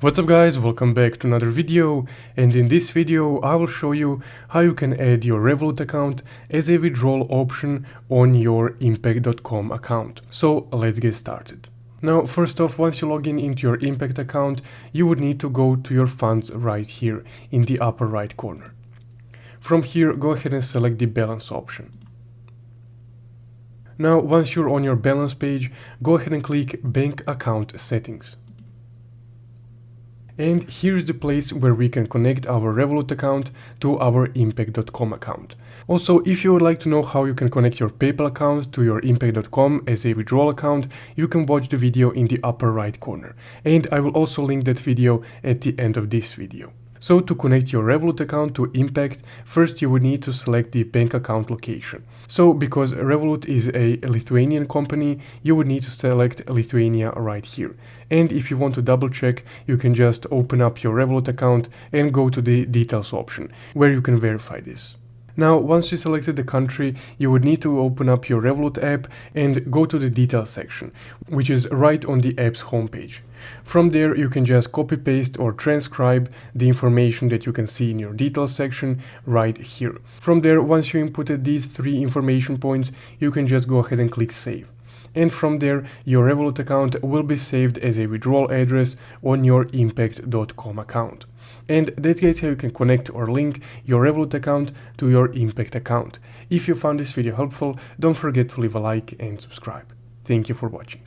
What's up guys, welcome back to another video, and in this video I will show you how you can add your Revolut account as a withdrawal option on your impact.com account. So let's get started. Now first off, once you log in into your Impact account, you would need to go to your funds right here in the upper right corner. From here, go ahead and select the balance option. Now once you're on your balance page, go ahead and click Bank Account Settings. And here's the place where we can connect our Revolut account to our impact.com account. Also, if you would like to know how you can connect your PayPal account to your impact.com as a withdrawal account, you can watch the video in the upper right corner. And I will also link that video at the end of this video. So to connect your Revolut account to Impact, first you would need to select the bank account location. So because Revolut is a Lithuanian company, you would need to select Lithuania right here. And if you want to double check, you can just open up your Revolut account and go to the details option, where you can verify this. Now, once you selected the country, you would need to open up your Revolut app and go to the details section, which is right on the app's homepage. From there, you can just copy paste or transcribe the information that you can see in your details section right here. From there, once you inputted these three information points, you can just go ahead and click save. And from there, your Revolut account will be saved as a withdrawal address on your impact.com account. And that's guys how you can connect or link your Revolut account to your Impact account. If you found this video helpful, don't forget to leave a like and subscribe. Thank you for watching.